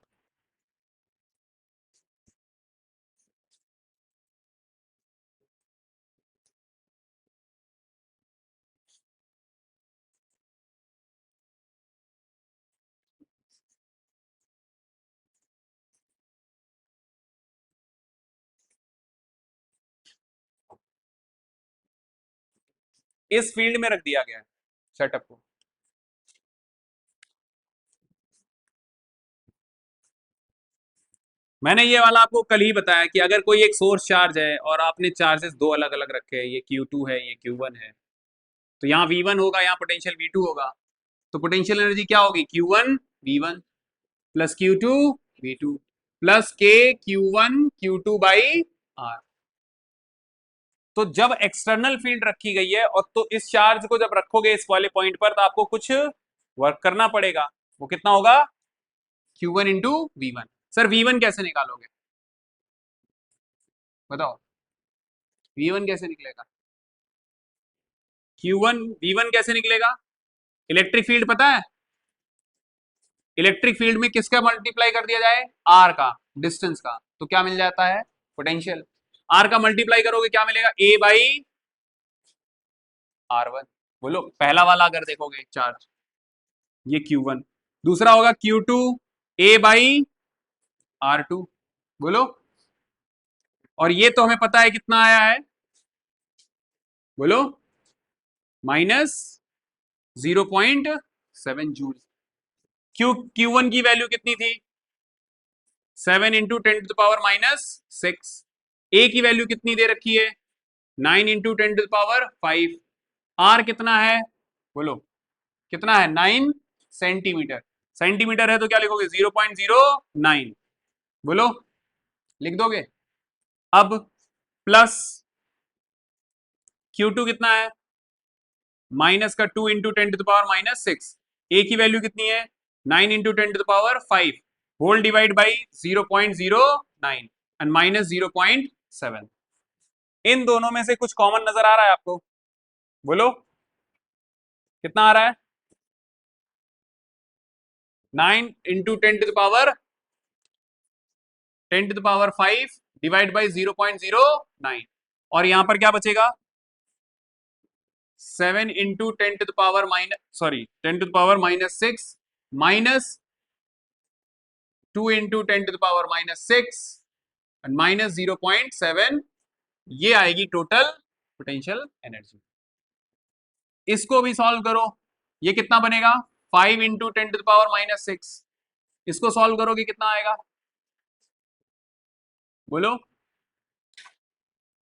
इस फील्ड में रख दिया गया है सेटअप को। मैंने ये वाला आपको कल ही बताया कि अगर कोई एक सोर्स चार्ज है और आपने चार्जेस दो अलग अलग रखे हैं, ये Q2 है, ये Q1 है, तो यहाँ V1 होगा, यहाँ पोटेंशियल V2 होगा, तो पोटेंशियल एनर्जी क्या होगी? Q1 V1 plus Q2 V2 plus K Q1 Q2 by R। तो जब एक्सटर्नल फील्ड रखी गई है और तो इस चार्ज को जब रखोगे इस वाले पॉइंट पर, तो आपको कुछ वर्क करना पड़ेगा। वो कितना होगा? Q1 into V1। Sir V1 कैसे निकालोगे बताओ? V1 कैसे निकलेगा? Q1 V1 कैसे निकलेगा? इलेक्ट्रिक फील्ड पता है, इलेक्ट्रिक फील्ड में किसका मल्टीप्लाई कर दिया जाए? R का, डिस्टेंस का, तो क्या मिल जाता है? पोटेंशियल। R का मल्टीप्लाई करोगे क्या मिलेगा? A by R1। बोलो, पहला वाला अगर देखोगे चार्ज, ये Q1, दूसरा होगा Q2 A बाई R2। बोलो, और ये तो हमें पता है कितना आया है, बोलो, -0.7 जूल। Q1 की वैल्यू कितनी थी? 7 इंटू 10⁻⁻6। ए की वैल्यू कितनी दे रखी है? 9 इंटू 10⁵ आर कितना है? बोलो, कितना है? 9 सेंटीमीटर। सेंटीमीटर है तो क्या लिखोगे? 0.09। बोलो, लिख दोगे? अब प्लस Q2 कितना है? माइनस का 2 इंटू 10⁻⁻6। ए की वैल्यू कितनी है? 9 into 10⁵ whole divide by 0.09 and -0.7। इन दोनों में से कुछ कॉमन नजर आ रहा है आपको? बोलो, कितना आ रहा है? 9 इंटू 10⁵ डिवाइड बाई 0.09, और यहां पर क्या बचेगा? 7 इंटू 10⁻⁻6 माइनस 2 इंटू 10⁻⁻6 एंड -0.7, ये आएगी टोटल पोटेंशियल एनर्जी। इसको भी सॉल्व करो, ये कितना बनेगा? 5 इंटू 10⁻⁻6। इसको सॉल्व करोगे कितना आएगा? बोलो,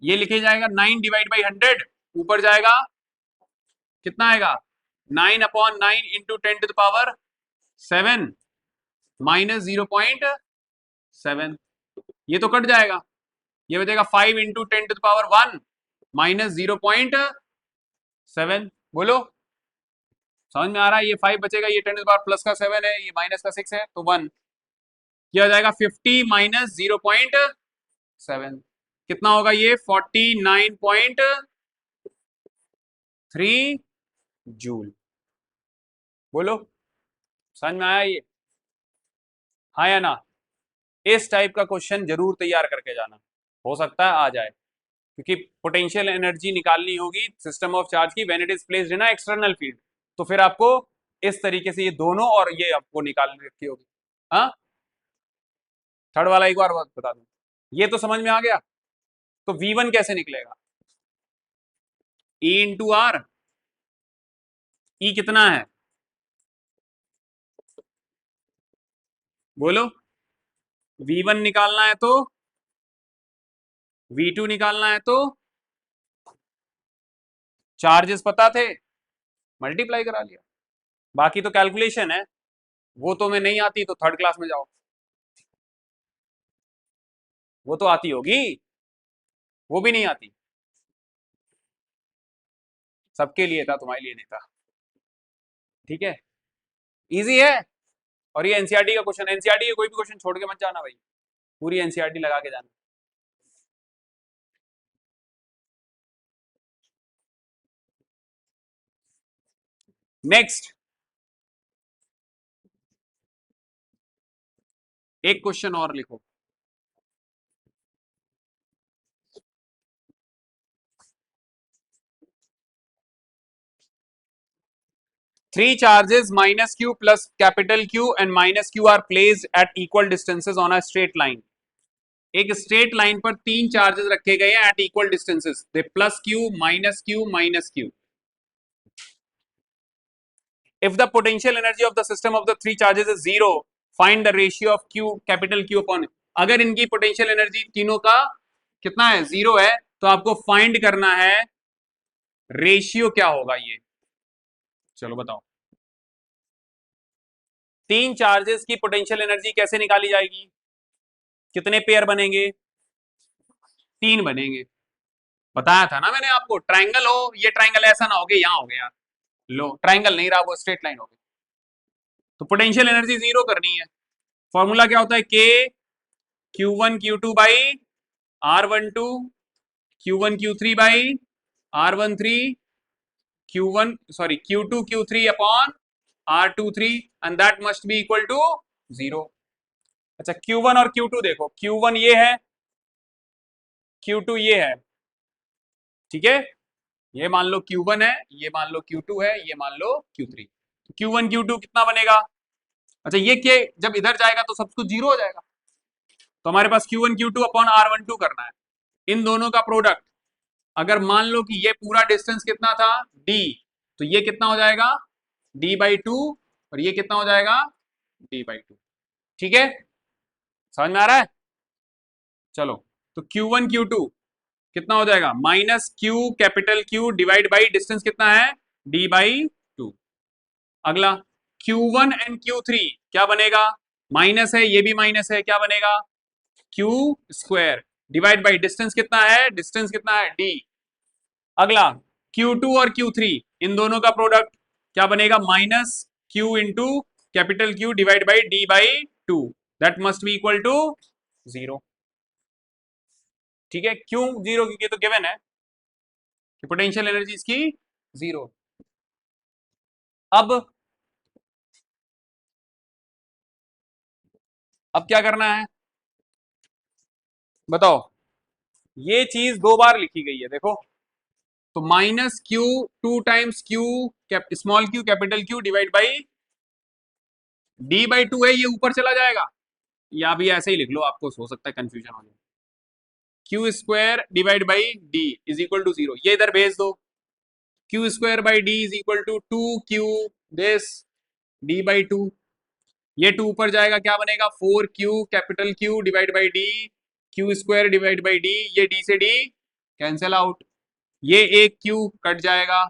ये लिखे जाएगा 9 डिवाइड बाई 100, ऊपर जाएगा कितना आएगा? 9/9 इंटू 10⁻7 माइनस 0.7, ये तो कट जाएगा, ये बचेगा 5 इंटू 10⁻1 माइनस 0.7। बोलो, समझ में आ रहा है? ये 5 बचेगा, ये 10⁻+ का 7 है, ये माइनस का 6 है, तो 1 किया हो जाएगा। 50 माइनस 0.7 कितना होगा? ये 49.3 जूल। बोलो, समझ में आया ये? हाँ या ना? इस टाइप का क्वेश्चन जरूर तैयार करके जाना, हो सकता है आ जाए, क्योंकि पोटेंशियल एनर्जी निकालनी होगी सिस्टम ऑफ चार्ज की when it is placed in external field, तो फिर आपको इस तरीके से ये दोनों और ये आपको निकालनी रखी होगी। हाँ, थर्ड वाला एक बार बता दूं, ये तो समझ में आ गया। तो V1 कैसे निकलेगा? E into are. ई कितना है? बोलो, V1 निकालना है तो V2 निकालना है तो चार्जेस पता थे, मल्टीप्लाई करा लिया। बाकी तो कैलकुलेशन है, वो तो मैं नहीं आती तो थर्ड क्लास में जाओ, वो तो आती होगी, वो भी नहीं आती। सबके लिए था, तुम्हारे लिए नहीं था। ठीक है, इजी है। और ये एनसीईआरटी का क्वेश्चन, एनसीईआरटी का कोई भी क्वेश्चन छोड़ के मत जाना भाई, पूरी एनसीईआरटी लगा के जाना। नेक्स्ट, एक क्वेश्चन और लिखो। Three charges minus q plus capital Q and minus q are placed at equal distances on a straight line. एक स्ट्रेट लाइन पर तीन चार्जेस रखे गए हैं at equal distances, they plus Q minus Q minus Q. If the potential energy of the system of the three charges is zero, find the ratio of q capital Q upon। अगर इनकी potential energy तीनों का कितना है, zero है, तो आपको find करना है रेशियो क्या होगा ये। चलो बताओ, तीन चार्जेस की पोटेंशियल एनर्जी कैसे निकाली जाएगी, कितने पेयर बनेंगे, तीन बनेंगे। बताया था ना मैंने आपको, ट्राइंगल हो, ये ट्राइंगल ऐसा ना हो कि यहां हो गया, लो ट्राइंगल नहीं रहा, वो स्ट्रेट लाइन हो गई। तो पोटेंशियल एनर्जी जीरो करनी है। फॉर्मूला क्या होता है, के Q1 Q2 by R12, Q1 Q3 by R13, Q2 Q3 upon R23 and that must be equal to zero. अच्छा, Q1 और Q2 देखो, Q1 ये है, Q2 ये है, ठीक है, ये मान लो Q1 है, ये मान लो Q2 है, ये मान लो Q3। तो Q1 Q2 कितना बनेगा, अच्छा ये के जब इधर जाएगा तो सब कुछ जीरो हो जाएगा, तो हमारे पास Q1 Q2 अपॉन R12 करना है। इन दोनों का प्रोडक्ट, अगर मान लो कि ये पूरा डिस्टेंस कितना था d, तो ये कितना हो जाएगा d/2, और ये कितना हो जाएगा d/2। ठीक है, समझ में आ रहा है। चलो, तो Q1 Q2 कितना हो जाएगा, minus Q capital Q divide by distance कितना है d/2। अगला Q1 and Q3 क्या बनेगा, माइनस है, ये भी माइनस है, क्या बनेगा Q square divide by distance कितना है, डिस्टेंस कितना है d। अगला Q2 और Q3 इन दोनों का प्रोडक्ट क्या बनेगा, minus Q into capital Q divide by d/2, that must be equal to zero. ठीक है, क्यों जीरो, क्योंकि तो गिवन है कि पोटेंशियल एनर्जी इसकी जीरो। अब क्या करना है बताओ, ये चीज दो बार लिखी गई है देखो, तो minus Q two times Q small Q capital Q divide by d/2 है, ये ऊपर चला जाएगा, या भी ऐसे ही लिख लो, आपको हो सकता है कंफ्यूजन हो जाए। Q square divide by d is equal to zero, ये इधर भेज दो, Q square by d is equal to 2Q this d/2, ये टू ऊपर जाएगा, क्या बनेगा 4Q capital Q divide by d, Q square divide by d, ये डी से डी कैंसिल आउट, ये एक Q कट जाएगा,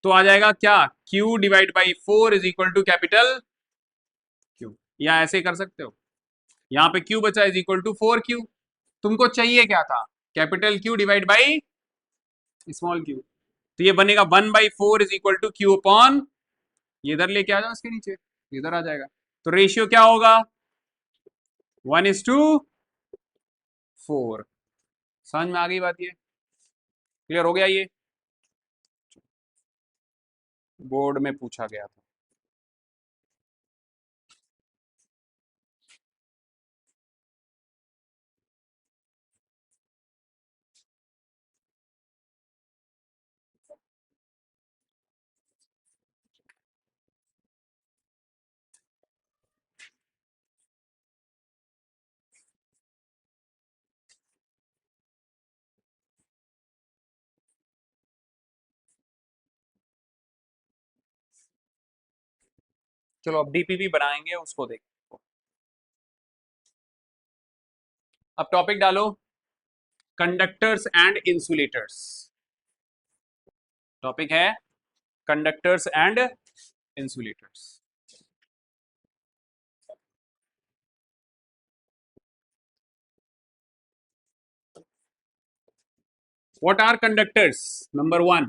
तो आ जाएगा क्या Q divide by 4 is equal to capital Q। या ऐसे कर सकते हो, यहाँ पे Q बचा इज इक्वल टू 4Q, तुमको चाहिए क्या था, capital Q divide by small Q, तो ये बनेगा 1/4 is equal to Q upon, ये इधर लेके आ जाओ, इसके नीचे इधर आ जाएगा, तो रेशियो क्या होगा 1:4। समझ में आ गई बात, ये क्लियर हो गया, ये बोर्ड में पूछा गया था। चलो अब डीपीपी बनाएंगे, उसको देखो। अब टॉपिक डालो, कंडक्टर्स एंड इंसुलेटर्स। टॉपिक है conductors and insulators. What are conductors? Number one,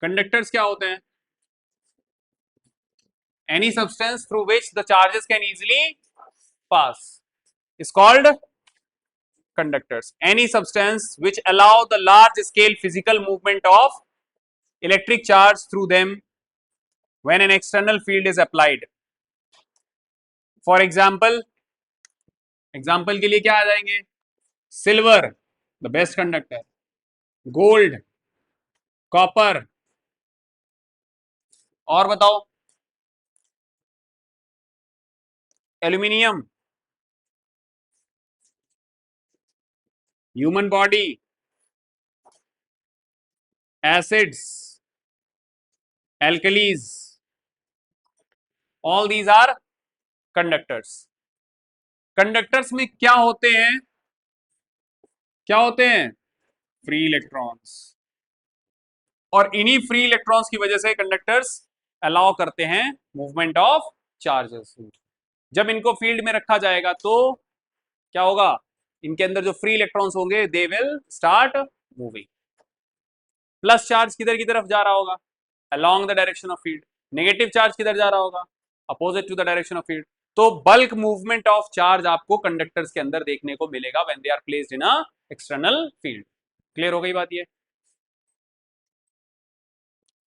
conductors क्या होते हैं? Any substance through which the charges can easily pass is called conductors. Any substance which allow the large scale physical movement of electric charge through them when an external field is applied. For example, example के लिए क्या आ जाएंगे? Silver the best conductor, gold, copper, और बताओ, aluminium, human body, acids, alkalis, all these are conductors. Conductors में क्या होते हैं? क्या होते हैं? Free electrons. और इन्हीं फ्री इलेक्ट्रॉन्स की वजह से कंडक्टर्स अलाउ करते हैं मूवमेंट ऑफ चार्जेस. जब इनको फील्ड में रखा जाएगा तो क्या होगा? इनके अंदर जो फ्री इलेक्ट्रॉन्स होंगे they will start moving. Plus charge किधर की तरफ जा रहा होगा? Along the direction of field. Negative charge किधर जा रहा होगा? Opposite to the direction of field. तो बल्क मूवमेंट ऑफ चार्ज आपको कंडक्टर्स के अंदर देखने को मिलेगा when they are placed in a external field. Clear हो गई बात? ये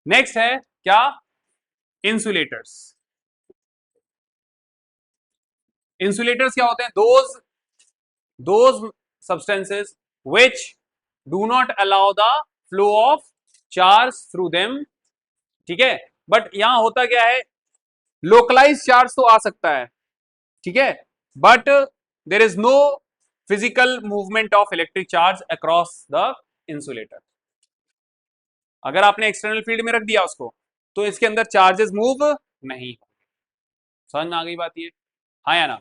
नेक्स्ट है क्या? इंसुलेटर्स. इंसुलेटर्स क्या होते हैं? Those substances which do not allow the flow of charge through them. ठीक है, बट यहां होता क्या है? लोकलाइज चार्ज तो आ सकता है, ठीक है, but there is no physical movement of electric charge across the insulator. अगर आपने एक्सटर्नल फील्ड में रख दिया उसको तो इसके अंदर चार्जेस मूव नहीं होंगे. समझ में आ गई बात? ये हाँ या ना?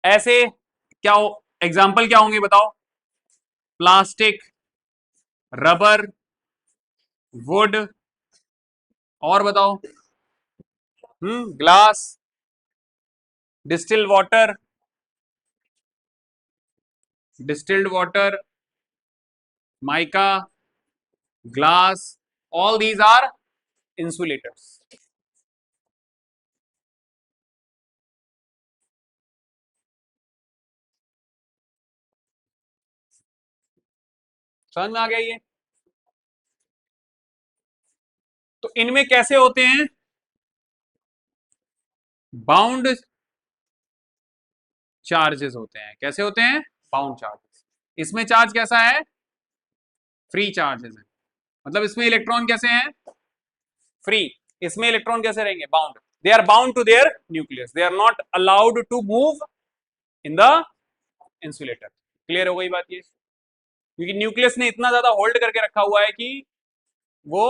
ऐसे क्या हो, एग्जाम्पल क्या होंगे बताओ? प्लास्टिक, रबर, वुड, और बताओ? Glass, distilled water, mica, glass, all these are insulators. समझ में आ गया ये? तो इनमें कैसे होते हैं? बाउंड चार्जेस होते हैं. कैसे होते हैं? Bound charges. इसमें चार्ज कैसा है? फ्री चार्जेस है. मतलब इसमें इलेक्ट्रॉन कैसे हैं? फ्री. इसमें इलेक्ट्रॉन कैसे रहेंगे? Bound. They are bound to their nucleus. They are not allowed to move in the insulator. Clear हो गई बात ये? क्योंकि न्यूक्लियस ने इतना ज्यादा होल्ड करके रखा हुआ है कि वो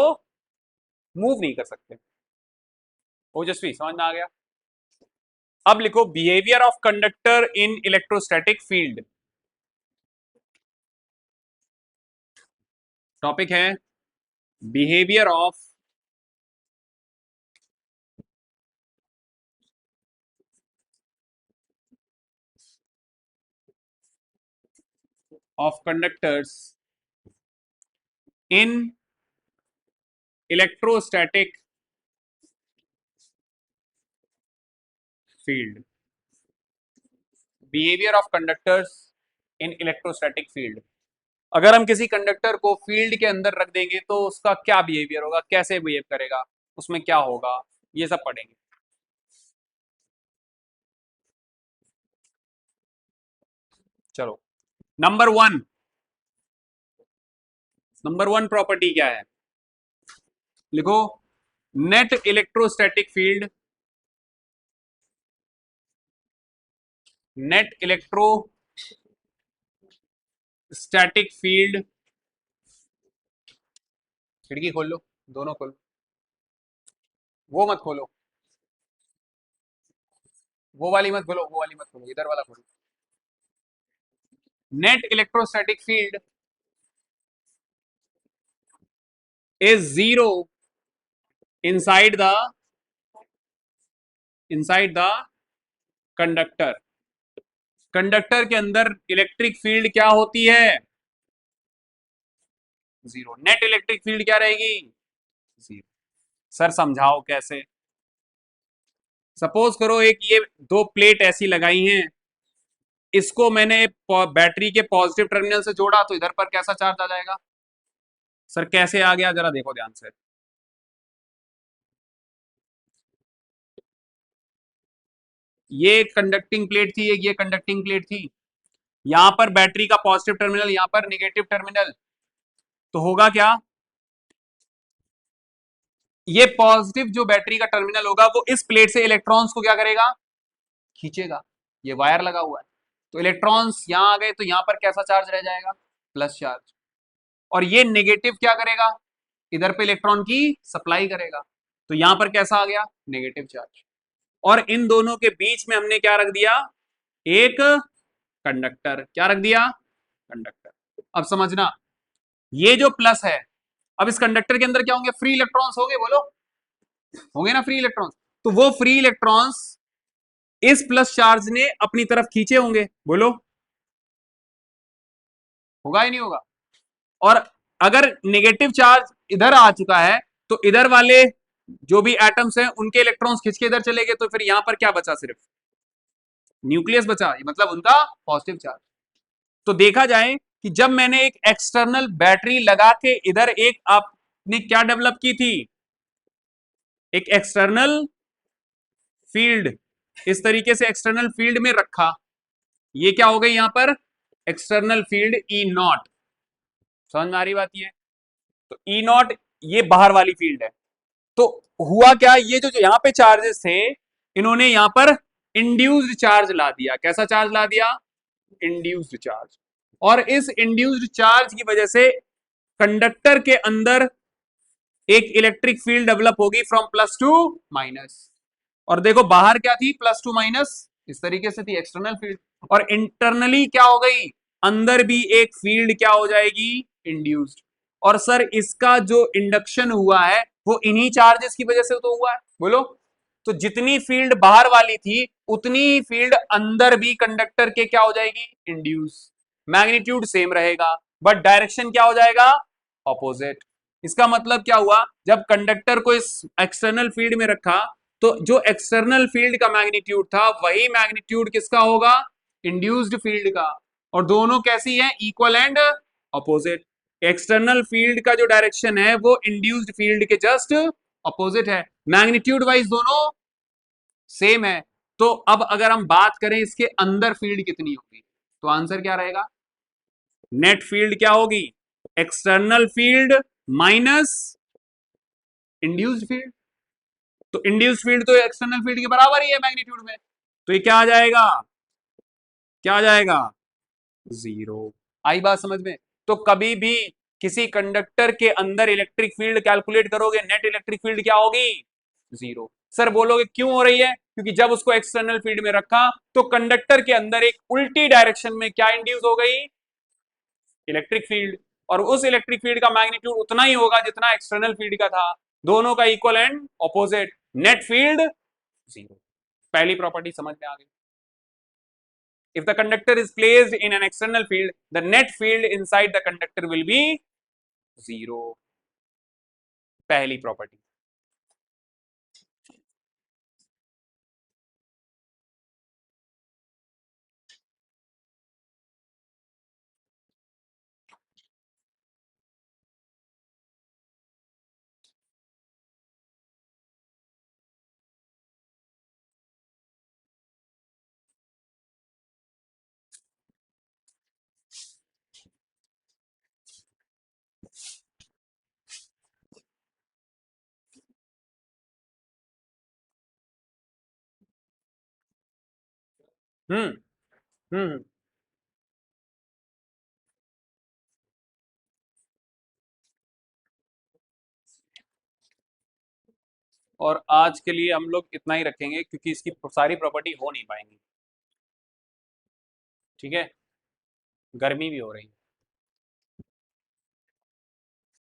मूव नहीं कर सकते. ओजस्वी, समझ में आ गया? अब लिखो behaviour of conductor in electrostatic field. Topic है behaviour of conductors in electrostatic field. Behaviour of conductors in electrostatic field. अगर हम किसी कंडक्टर को फील्ड के अंदर रख देंगे तो उसका क्या बिहेवियर होगा, कैसे बिहेव करेगा, उसमें क्या होगा, ये सब पढ़ेंगे. चलो, number one. Number one property क्या है? लिखो net electrostatic field. Net electrostatic field. खिड़की खोल लो, दोनों खोलो. वो मत खोलो, वो वाली मत खोलो, वो वाली मत खोलो, इधर वाला खोलो. Net electrostatic field is zero inside the conductor. Conductor के अंदर इलेक्ट्रिक फील्ड क्या होती है? जीरो। नेट इलेक्ट्रिक फील्ड क्या रहेगी? जीरो। सर समझाओ कैसे? सपोज करो एक ये दो प्लेट ऐसी लगाई हैं, इसको मैंने बैटरी के पॉजिटिव टर्मिनल से जोड़ा तो इधर पर कैसा चार्ज आ जाएगा? सर कैसे आ गया, जरा देखो ध्यान से। ये कंडक्टिंग प्लेट थी, एक ये कंडक्टिंग प्लेट थी, यहां पर बैटरी का पॉजिटिव टर्मिनल, यहां पर निगेटिव टर्मिनल, तो होगा क्या? ये पॉजिटिव जो बैटरी का टर्मिनल होगा वो इस प्लेट से इलेक्ट्रॉन्स को क्या करेगा? खींचेगा। ये वायर लगा हुआ है, तो इलेक्ट्रॉन्स यहां आ गए तो यहां पर कैसा चार्ज रह जाएगा? Plus charge. और ये नेगेटिव क्या करेगा? इधर पे इलेक्ट्रॉन की सप्लाई करेगा, तो यहां पर कैसा आ गया? Negative charge. और इन दोनों के बीच में हमने क्या रख दिया? एक कंडक्टर। क्या रख दिया? कंडक्टर। अब समझना, ये जो प्लस है, अब इस कंडक्टर के अंदर क्या होंगे? फ्री इलेक्ट्रॉन्स होंगे, बोलो होंगे ना फ्री इलेक्ट्रॉन्स। तो वो फ्री इलेक्ट्रॉन्स इस प्लस चार्ज ने अपनी तरफ खींचे होंगे, बोलो होगा ही नहीं होगा? और अगर नेगेटिव चार्ज इधर आ चुका है तो इधर वाले जो भी एटम्स हैं उनके इलेक्ट्रॉन्स खींच के इधर चले गए, तो फिर यहां पर क्या बचा? सिर्फ न्यूक्लियस बचा, मतलब उनका पॉजिटिव चार्ज। तो देखा जाए कि जब मैंने एक एक्सटर्नल बैटरी लगा के इधर एक आपने क्या डेवलप की थी? एक एक्सटर्नल फील्ड। इस तरीके से एक्सटर्नल फील्ड में रखा, ये क्या हो गई यहां पर? External field E not. समझ में आ रही बात? ये तो ई नॉट ये बाहर वाली फील्ड है। तो हुआ क्या, ये जो यहां पे चार्जेस थे, इन्होंने यहां पर इंड्यूस्ड चार्ज ला दिया। कैसा चार्ज ला दिया? Induced charge. और इस इंड्यूस्ड चार्ज की वजह से कंडक्टर के अंदर एक इलेक्ट्रिक फील्ड डेवलप होगी फ्रॉम प्लस टू माइनस। और देखो बाहर क्या थी? प्लस टू माइनस, इस तरीके से थी एक्सटर्नल फील्ड। और इंटरनली क्या हो गई? अंदर भी एक फील्ड क्या हो जाएगी? इंड्यूस्ड। और सर इसका जो इंडक्शन हुआ है वो इन्हीं चार्जेस की वजह से तो हुआ है, बोलो। तो जितनी फील्ड बाहर वाली थी उतनी फील्ड अंदर भी कंडक्टर के क्या हो जाएगी? इंड्यूस। मैग्नीट्यूड सेम रहेगा बट डायरेक्शन क्या हो जाएगा? ऑपोजिट। इसका मतलब क्या हुआ? जब कंडक्टर को इस एक्सटर्नल फील्ड में रखा तो जो एक्सटर्नल फील्ड का मैग्नीट्यूड था वही मैग्नीट्यूड किसका होगा? इंड्यूस्ड फील्ड का। और दोनों कैसी है? Equal and opposite. External field का जो डायरेक्शन है वो इंड्यूस्ड फील्ड के जस्ट अपोजिट है। मैग्नीट्यूड वाइज दोनों सेम है। तो अब अगर हम बात करें इसके अंदर फील्ड कितनी होगी, तो आंसर क्या रहेगा? नेट फील्ड क्या होगी? External field minus induced field. तो इंड्यूस्ड फील्ड तो एक्सटर्नल फील्ड के बराबर ही है मैग्नीट्यूड में, तो ये क्या आ जाएगा? क्या आ जाएगा? जीरो। आई बात समझ में? तो कभी भी किसी कंडक्टर के अंदर इलेक्ट्रिक फील्ड कैलकुलेट करोगे, नेट इलेक्ट्रिक फील्ड क्या होगी? जीरो। सर बोलोगे क्यों हो रही है? क्योंकि जब उसको एक्सटर्नल फील्ड में रखा तो कंडक्टर के अंदर एक उल्टी डायरेक्शन में क्या इंड्यूस हो गई? Electric field. और उस इलेक्ट्रिक फील्ड का मैग्नीट्यूड उतना ही होगा जितना एक्सटर्नल फील्ड का था। दोनों का equal and opposite. Net field zero. पहली प्रॉपर्टी समझ में आ गई? If the conductor is placed in an external field, the net field inside the conductor will be zero. पहली प्रॉपर्टी। हम्म हम्म। और आज के लिए हम लोग इतना ही रखेंगे क्योंकि इसकी सारी प्रॉपर्टी हो नहीं पाएंगी। ठीक है, गर्मी भी हो रही है।